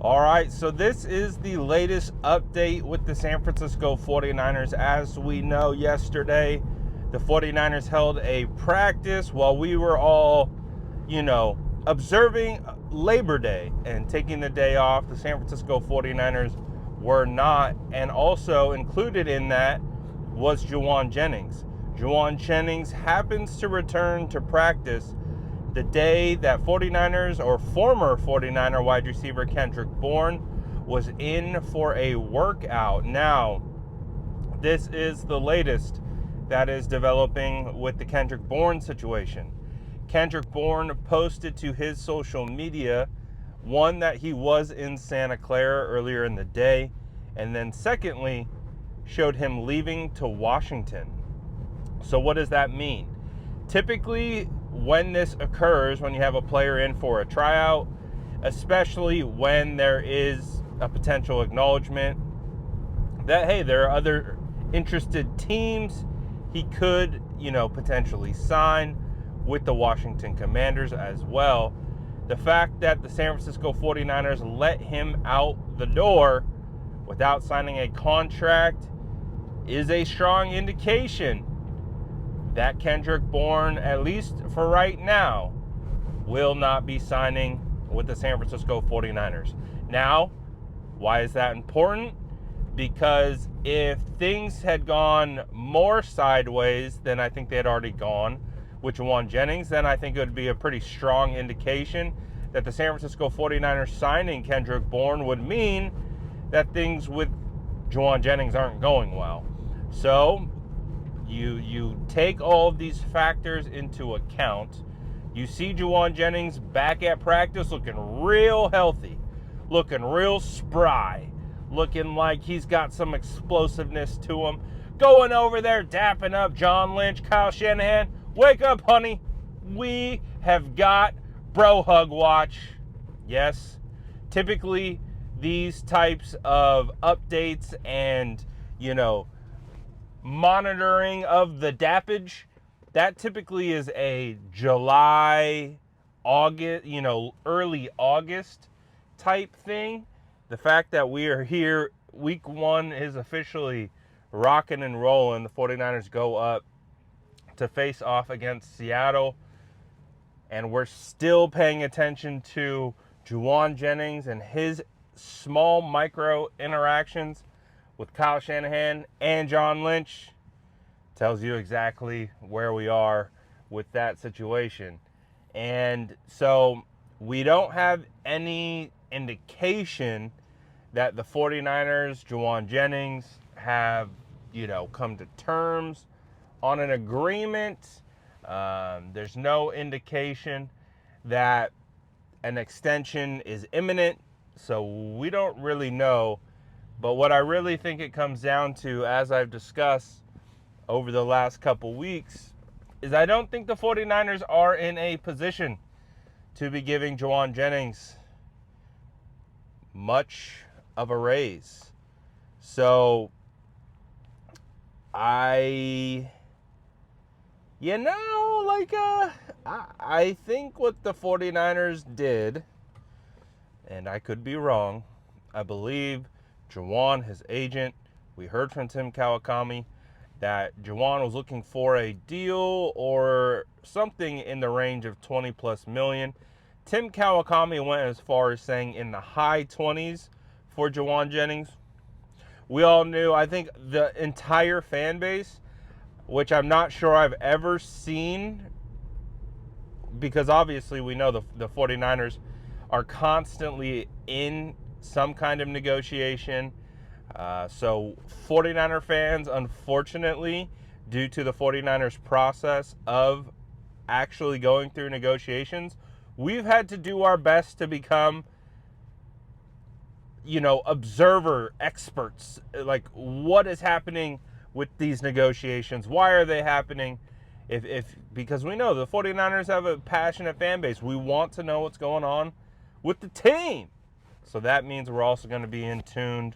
All right, so this is the latest update with the San Francisco 49ers. As we know, yesterday, the 49ers held a practice while we were all, observing Labor Day and taking the day off. The San Francisco 49ers were not, and also included in that was Jauan Jennings. Jauan Jennings happens to return to practice the day that 49ers or former 49er wide receiver Kendrick Bourne was in for a workout. Now, this is the latest that is developing with the Kendrick Bourne situation. Kendrick Bourne posted to his social media, one, that he was in Santa Clara earlier in the day, and then secondly, showed him leaving to Washington. So what does that mean? Typically, when this occurs, when you have a player in for a tryout, especially when there is a potential acknowledgement that, hey, there are other interested teams, he could, potentially sign with the Washington Commanders as well. The fact that the San Francisco 49ers let him out the door without signing a contract is a strong indication that Kendrick Bourne, at least for right now, will not be signing with the San Francisco 49ers. Now, why is that important? Because if things had gone more sideways than I think they had already gone with Jauan Jennings, then I think it would be a pretty strong indication that the San Francisco 49ers signing Kendrick Bourne would mean that things with Jauan Jennings aren't going well. So, you take all of these factors into account. You see Jauan Jennings back at practice looking real healthy, looking real spry, looking like he's got some explosiveness to him. Going over there, dapping up John Lynch, Kyle Shanahan. Wake up, honey. We have got bro hug watch. Yes, typically these types of updates and, monitoring of the dappage, that typically is a July, August, early August type thing. The fact that we are here, week one is officially rocking and rolling. The 49ers go up to face off against Seattle, and we're still paying attention to Jauan Jennings and his small micro interactions with Kyle Shanahan and John Lynch. Tells you exactly where we are with that situation. And so we don't have any indication that the 49ers, Jauan Jennings, have, come to terms on an agreement. There's no indication that an extension is imminent, so we don't really know. But what I really think it comes down to, as I've discussed over the last couple weeks, is I don't think the 49ers are in a position to be giving Jauan Jennings much of a raise. So I think what the 49ers did, and I could be wrong, I believe Jauan, his agent, we heard from Tim Kawakami that Jauan was looking for a deal or something in the range of 20 plus million. Tim Kawakami went as far as saying in the high 20s for Jauan Jennings. We all knew, I think the entire fan base, which I'm not sure I've ever seen, because obviously we know the 49ers are constantly in some kind of negotiation. So 49er fans, unfortunately, due to the 49ers process of actually going through negotiations, we've had to do our best to become, observer experts. Like, what is happening with these negotiations? Why are they happening? Because we know the 49ers have a passionate fan base. We want to know what's going on with the team. So that means we're also going to be in tune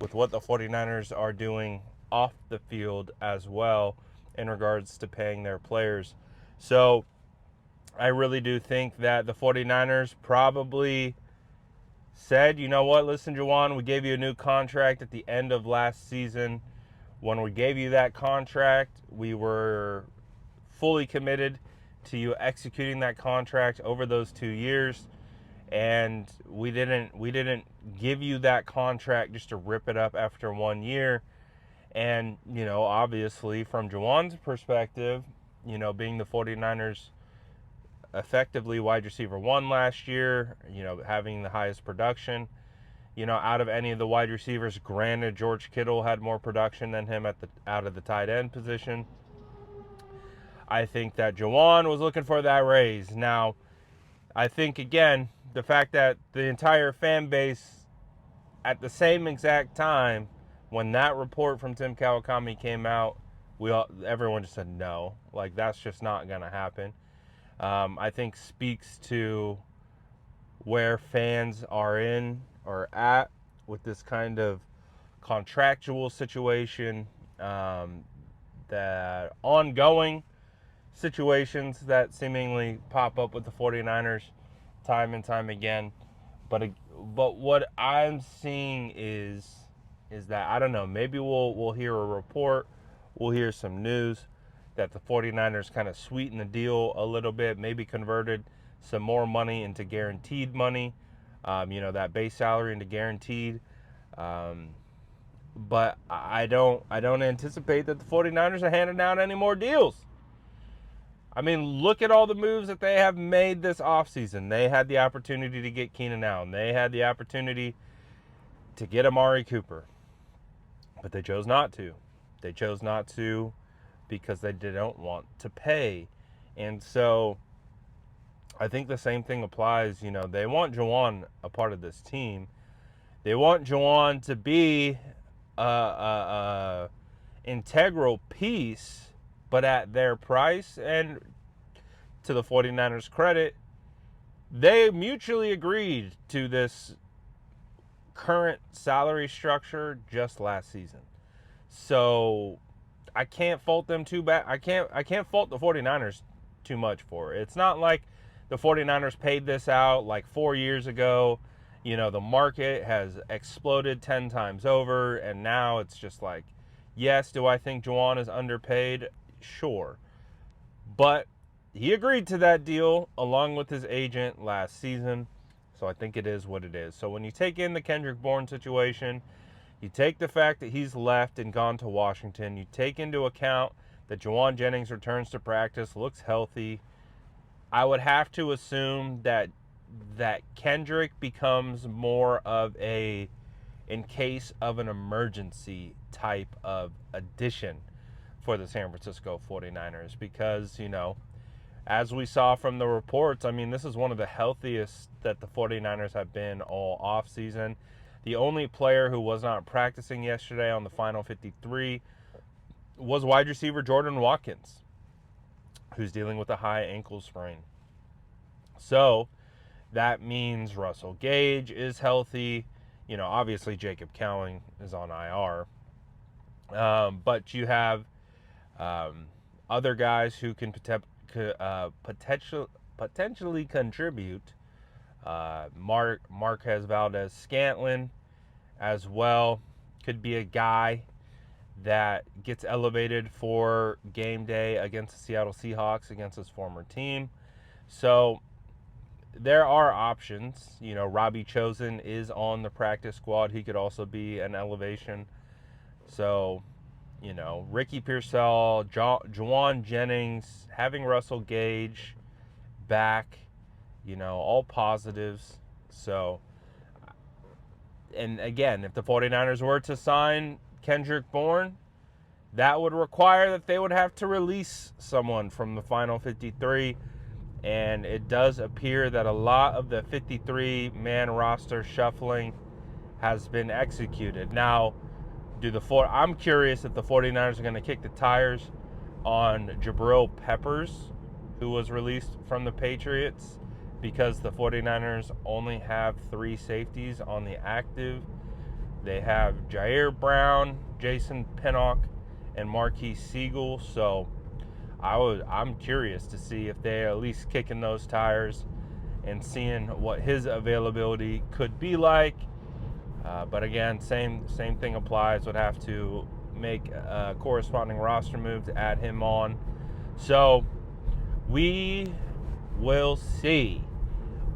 with what the 49ers are doing off the field as well in regards to paying their players. So I really do think that the 49ers probably said, you know what, listen, Jauan, we gave you a new contract at the end of last season. When we gave you that contract, we were fully committed to you executing that contract over those 2 years. And we didn't give you that contract just to rip it up after 1 year. And, obviously from Jauan's perspective, being the 49ers effectively wide receiver 1 last year, having the highest production, out of any of the wide receivers. Granted, George Kittle had more production than him out of the tight end position. I think that Jauan was looking for that raise. Now, I think, again, the fact that the entire fan base at the same exact time when that report from Tim Kawakami came out, everyone just said no. Like, that's just not going to happen. I think speaks to where fans are in or at with this kind of contractual situation, that ongoing situations that seemingly pop up with the 49ers time and time again. But what I'm seeing is that, I don't know, maybe we'll hear a report, we'll hear some news that the 49ers kind of sweetened the deal a little bit, maybe converted some more money into guaranteed money, that base salary into guaranteed. But I don't anticipate that the 49ers are handing out any more deals. I mean, look at all the moves that they have made this offseason. They had the opportunity to get Keenan Allen. They had the opportunity to get Amari Cooper. But they chose not to. They chose not to because they didn't want to pay. And so I think the same thing applies. They want Jauan a part of this team. They want Jauan to be a integral piece, but at their price. And to the 49ers' credit, they mutually agreed to this current salary structure just last season. So I can't fault them too bad. I can't fault the 49ers too much for it. It's not like the 49ers paid this out like 4 years ago. The market has exploded 10 times over, and now it's just like, yes, do I think Jauan is underpaid? Sure. But he agreed to that deal along with his agent last season, so I think it is what it is. So when you take in the Kendrick Bourne situation, you take the fact that he's left and gone to Washington, you take into account that Jauan Jennings returns to practice, looks healthy, I would have to assume that Kendrick becomes more of a in case of an emergency type of addition for the San Francisco 49ers, because, as we saw from the reports, I mean, this is one of the healthiest that the 49ers have been all offseason. The only player who was not practicing yesterday on the final 53 was wide receiver Jordan Watkins, who's dealing with a high ankle sprain. So that means Russell Gage is healthy. Obviously Jacob Cowing is on IR. But you have other guys who can potentially contribute. Marquez Valdez-Scantling as well could be a guy that gets elevated for game day against the Seattle Seahawks, against his former team. So there are options. Robbie Chosen is on the practice squad. He could also be an elevation. So, Ricky Pearsall, Jauan Jennings, having Russell Gage back, all positives. So, and again, if the 49ers were to sign Kendrick Bourne, that would require that they would have to release someone from the final 53. And it does appear that a lot of the 53-man roster shuffling has been executed. Now, I'm curious if the 49ers are going to kick the tires on Jabril Peppers, who was released from the Patriots, because the 49ers only have 3 safeties on the active. They have Jair Brown, Jason Pinnock, and Marquise Siegel. So I'm curious to see if they're at least kicking those tires and seeing what his availability could be like. But again, same thing applies. Would have to make a corresponding roster move to add him on. So we will see.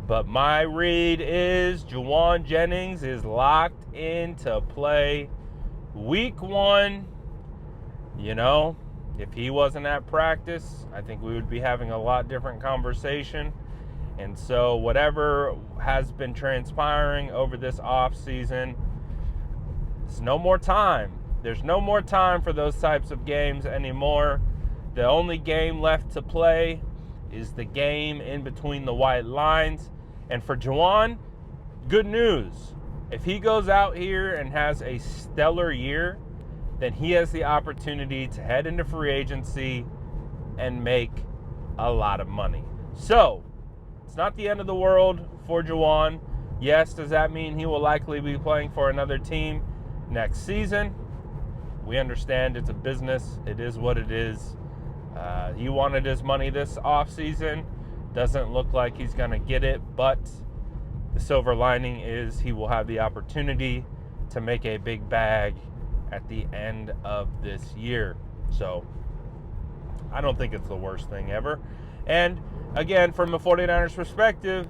But my read is Jauan Jennings is locked into play week 1. You know, if he wasn't at practice, I think we would be having a lot different conversation. And so whatever has been transpiring over this off season, there's no more time. There's no more time for those types of games anymore. The only game left to play is the game in between the white lines. And for Jauan, good news. If he goes out here and has a stellar year, then he has the opportunity to head into free agency and make a lot of money. So, it's not the end of the world for Jauan. Yes, does that mean he will likely be playing for another team next season? We understand it's a business. It is what it is. He wanted his money this offseason. Doesn't look like he's going to get it, but the silver lining is he will have the opportunity to make a big bag at the end of this year. So I don't think it's the worst thing ever. And again, from a 49ers perspective,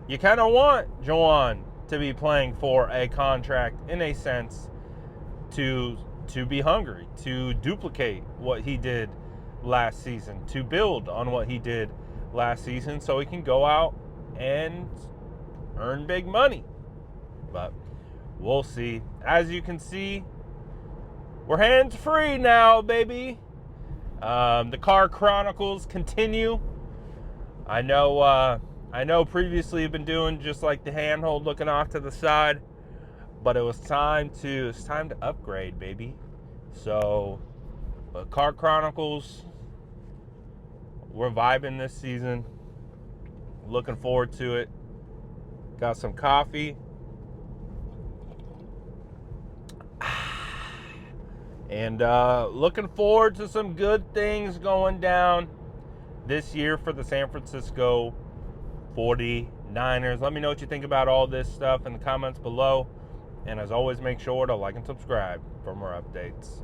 you kind of want Jauan to be playing for a contract in a sense to be hungry, to duplicate what he did last season, to build on what he did last season so he can go out and earn big money. But we'll see. As you can see, we're hands-free now, baby. The Car Chronicles continue. I know previously you've been doing just like the handhold looking off to the side, but it was time to upgrade, baby. So Car Chronicles, we're vibing this season. Looking forward to it. Got some coffee. And looking forward to some good things going down this year for the San Francisco 49ers. Let me know what you think about all this stuff in the comments below. And as always, make sure to like and subscribe for more updates.